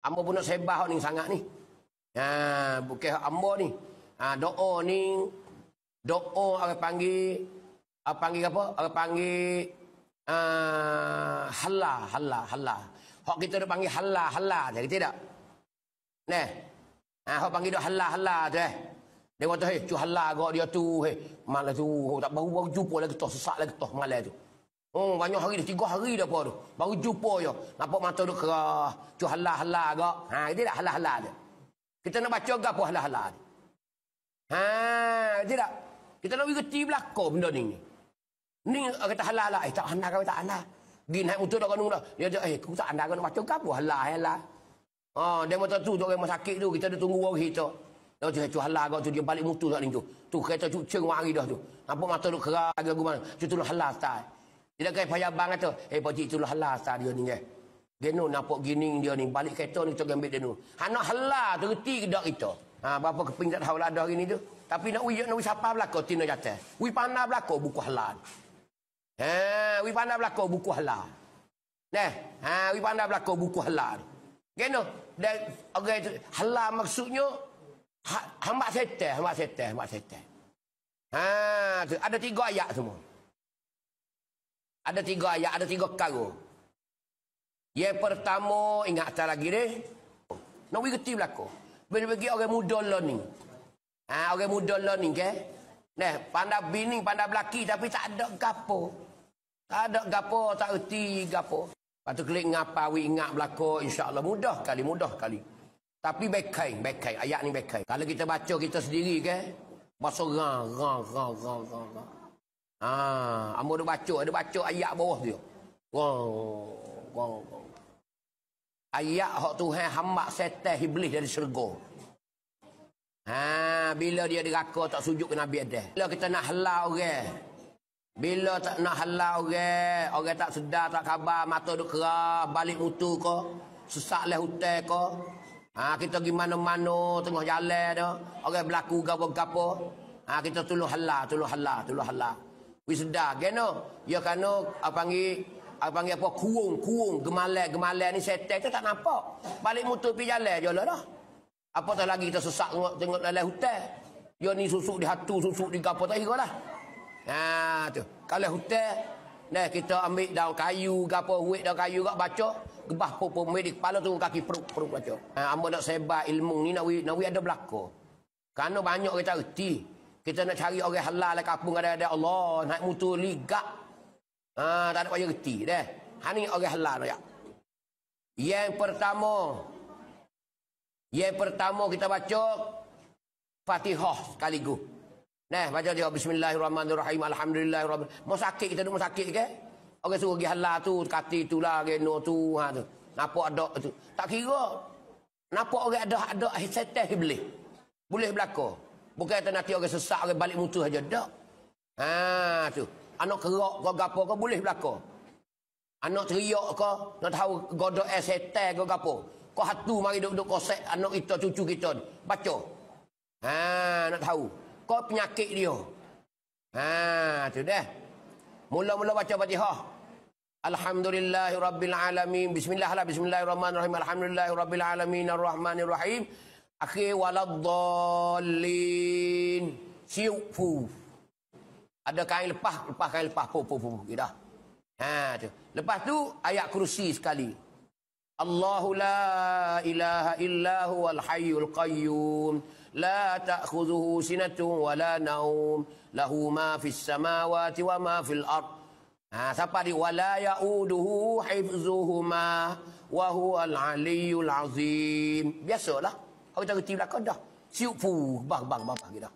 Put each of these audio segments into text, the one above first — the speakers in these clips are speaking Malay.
Ambo pun nak sebah ni sangat ni. Bukan ambo ni. Doa ni, doa orang panggil apa? Orang panggil hala. Hak kita dah panggil hala je, kita tak? Neh. Hak panggil dah hala tu Dia kata, "Hei, cu hala gak dia tu, hei. Malah tu, tak baru jumpa lagi toh, sesak lagi toh malam tu." Banyak hari dah, 3 hari dah apa tu. Baru jumpa je. Nampak mata duk kerah. Cu hala gak. Kita tak hala dia. Kita nak baca gapo hala dia. Tidak. Kita nak reti belaka benda ni. Ni kata hala. Tak anda kau tak anda. Gi naik motor dak kanung dah. Dia kata, "Aku tak anda kau nak baca gapo hala." Dia motor tu orang sakit tu, kita dah tunggu orang kita. Dia cu hala gak tu dia balik motor tak ni tu. Tu kereta cuceng hari dah tu. Nampak mata duk kerah ke mana. Cutu hala style. Tidak kaya payah bang kata, "Pak cik tu hala style dia ni ke." Geno nampak gini dia ni balik kereta ni kita ambil dia nu. Anak hala tu reti ke dak kita. Berapa keping tak tahu lah dah hari ni tu. Tapi nak siapa belaka tina jatah. Wi pandai belaka buku hala. Wi pandai belaka buku hala. Wi pandai belaka buku hala. Geno dan orang itu hala maksudnya hamba setan. Tu ada 3 ayat semua. Ada 3 ayat, ada 3 perkara. Yang pertama, ingat tak lagi deh. Nak reti belaka. Bagi orang muda lah ni. Orang muda lah ni ke. Pandai bini, pandai belaki tapi tak ada gapo. Tak reti gapo. Lepas tu klik ngapawi ingat belaka, insya-Allah mudah kali. Tapi bekai. Ayat ni bekai. Kalau kita baca kita sendiri ke, bahasa rang. Amo ada baca ayat bawah dia. Wang. Ayat hak Tuhan hamba setan iblis dari syurga. Bila dia diraka tak sujud ke Nabi Adam. Bila kita nak halau orang. Bila tak nak halau orang tak sedar tak khabar, mata duk kerah, balik mutu ke, sesak le hutan ke. Kita pergi mana-mana tengah jalan dah. Orang berlaku gapo-gapo. Kita tolong hala. Wi sedar geno. Ya kano panggil apa kurung gemalan ni setan tu tak nampak. Balik mutu pi jalan je lah dah. Apa tak lagi kita sesak tengok dalam hutan. Yo ni susuk di hatu, susuk di gapo tak kira lah. Tu. Kalau hutan kita ambil daun kayu gapo, huik daun kayu gak baca, gebah popo medik kepala tu kaki perut baca. Amba nak sebar ilmu ni nak wi ada belaka. Kerana banyak kita reti. Kita nak cari orang halal di kampung ada Allah, naik mutu ligak. Tak ada payah reti dah. Ni orang halal ya. Yang pertama kita baca Fatihah sekaligus. Baca dia bismillahirrahmanirrahim alhamdulillahirabbil. Mau sakit kita duk sakit ke? Orang suruh pergi halal tu, kati tu lah geno tu tu. Nampak ada tu. Tak kira. Nampak orang ada setan iblis. Boleh berlaku. Bukan kata nanti orang sesak orang balik mutu saja dak. Tu. Anak kerak ke gapo ke boleh berlaku. Anak teriak ke, nak tahu godok setan ke gapo. Kau hatu mari duduk kosek anak kita cucu kita ni. Baca. Nak tahu. Kau penyakit dia. Tu dah. Mula-mula baca Fatihah. Alhamdulillahirabbil alamin. Bismillahirrahmanirrahim. Alhamdulillahirabbil alamin arrahmanirrahim. Akhir waladdallin. Siufu. Ada kain lepas pu dah. Tu. Lepas tu ayat kursi sekali. Allahu la ilaha illahu wal hayyul qayyum. La ta'khudhuhu sinatun wa la naum. Lahu ma fis samawati wa ma fil ard. Siapa di wala yauduhu hifzuhuma wa huwal aliyyul azim. Biasalah. Kalau kita reti belakang dah. Siupu bang gitu.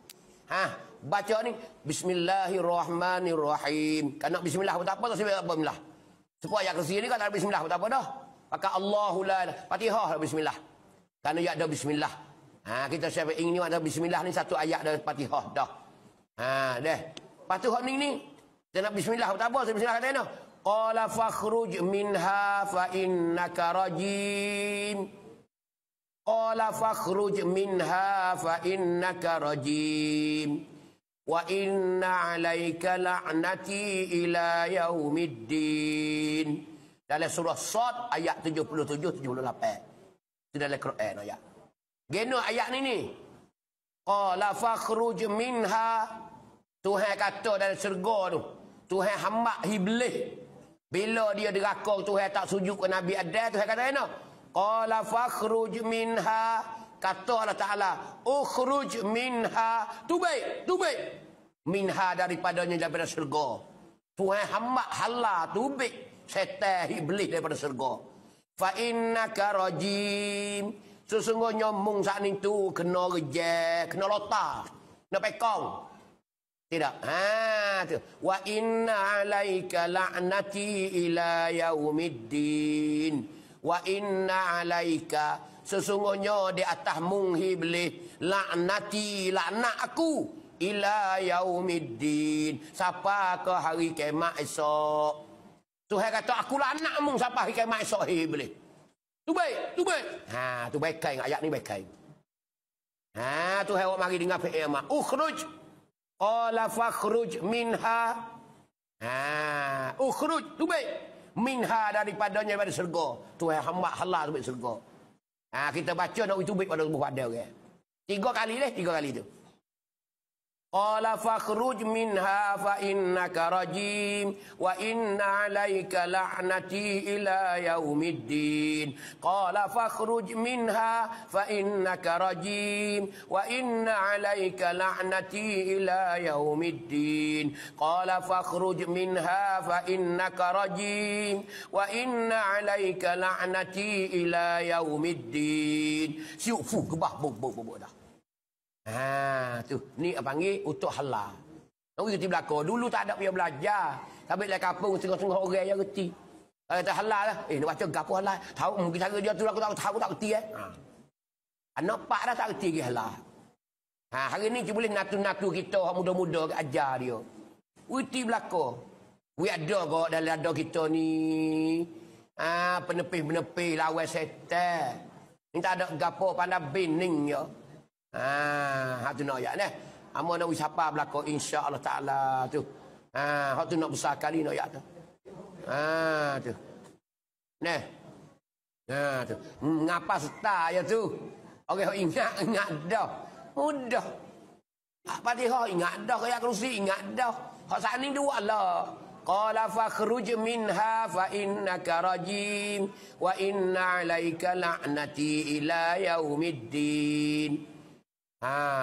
Baca ni bismillahirrahmanirrahim. Kan nak bismillah tak apa tak sebab bismillah. Sebab ayat kursi ni kan tak ada bismillah tak apa dah. Pakai Allahu la Fatihah bismillah. Kan ayat ada bismillah. Kita siapa ingin ada bismillah ni satu ayat dari Fatihah dah. Dah. Fatihah ni kita nak bismillah tak apa bismillah kata ni. Qala fakhruj minha fa innaka rajim. Qala fakhruj minha fa innaka rajim. Wa inna 'alaika la'nati ila yaumiddin. Dalam surah Sad ayat 77 78. Itu dalam Quran ayat. Geno ayat ni. Qala fakhruj minha. Tuhan kata dalam syurga tu. Tuhan hamba iblis. Bila dia deraka Tuhan tak sujud ke Nabi Adam, Tuhan kata kena. Qala fakhruj minha. Kata Allah Ta'ala, ukhruj minha. Tu baik. Minha daripadanya daripada syurga. Tuhan hamba halal tu baik. Setan iblis daripada syurga. Fa innaka rajim. Sesungguhnya mung saat ni tu kena rejek, kena lotar, kena pekong. Tidak. Tu. Wa inna alaika la'nati ila yaumiddin. Wa inna alaika, sesungguhnya di atas mung iblis, laknat aku ila yaumiddin, sampai ke hari kiamat esok. Tuhan kata aku laknat mung sampai hari kiamat esok iblis. Tu baik. Tu baik kain ayat ni baik kain. Tuhan awak mari dengar firman. Ukhruj. Qala fakhruj minha. Ukhruj tu baik. Minha daripadanya daripada syurga. Tuhan hamba halal daripada syurga. Kita baca nak itu baik pada tubuh pada orang. 3 kali tu. Qala fakhruj minha fa innaka rajim wa inna alaika la'nati ila yaumiddin. Qala fakhruj minha fa innaka rajim wa inna alaika la'nati ila yaumiddin. Qala fakhruj minha fa innaka rajim wa inna alaika la'nati ila yaumiddin. Siufu kebah buk dah. Tu ni apa panggil utuk halal. Nak reti belaka. Dulu tak ada dia belajar. Sampai dalam kampung setengah-setengah orang yang reti. Kalau kata halal lah. Nak baca gapo halal. Tahu mungkin cara dia tu aku tak reti Anak pak dah tak reti ke halal. Hari ni boleh natu-natu kita orang muda-muda ajar dia. Reti belaka. We ada kok dalam ada kita ni. Penepih-penepih lawan setan. Ni tak ada gapo pandai bening ya. Tu nak ayat ni. Amo nak wisapa belaka insya-Allah taala tu. Hak tu nak besar kali nak ayat tu. Tu. Nah. Tu. Ngapa seta ya tu? Orang ingat dah. Mudah. Fatihah ingat dah, ayat kursi ingat dah. Hak saat ni dua lah. Qala fakhruj minha fa innaka rajim wa inna alaika la'nati ila yaumiddin.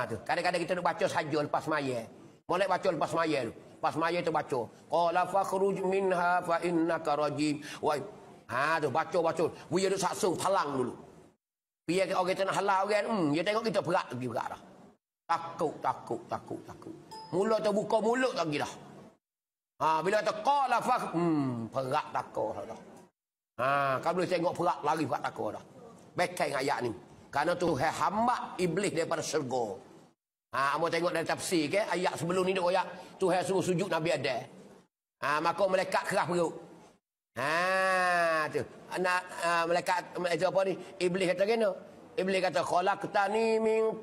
Tu. Kadang-kadang kita nak baca saja lepas maya. Molek baca lepas maya tu. Lepas maya tu baca. Qala fakhruj minha fa innaka rajim. Tu baca. Buya duk saksung talang dulu. Biar orang kita nak halal kan. Dia tengok kita berat dah. Takut. Mulut tu buka mulut lagi dah. Bila kata qala berat takut dah. Kalau boleh tengok berat lagi berat takut dah. Baik ayat ni. Karena tu hamba iblis daripada syurga. Amo tengok dalam tafsir ke ayat sebelum ni ayat Tuhan suruh sujud Nabi Adam. Maka malaikat keras perut. Tu. Malaikat itu apa ni? Iblis kata kena. Iblis kata khalaqtani min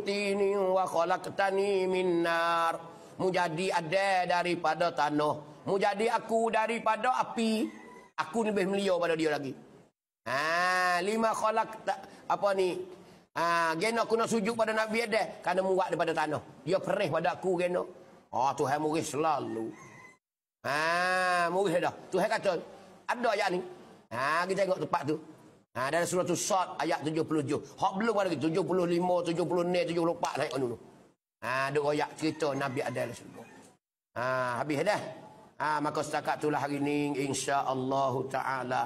tinin wa khalaqtani min nar. Mu jadi ada daripada tanah. Mu jadi aku daripada api. Aku ni lebih mulia pada dia lagi. Lima khalaq apa ni? Geno aku nak sujud pada Nabi Adam kerana muat daripada tanah. Dia perih pada aku geno. Tuhan murid selalu. Murid dah. Tuhan kata ada ayat ni. Kita tengok tempat tu. Dalam surah Sad ayat 77. Hak belum ada lagi 75, 76, 74 naik dulu. Ada ayat cerita Nabi Adam semua. Habis dah. Maka setakat itulah hari ni insya-Allah taala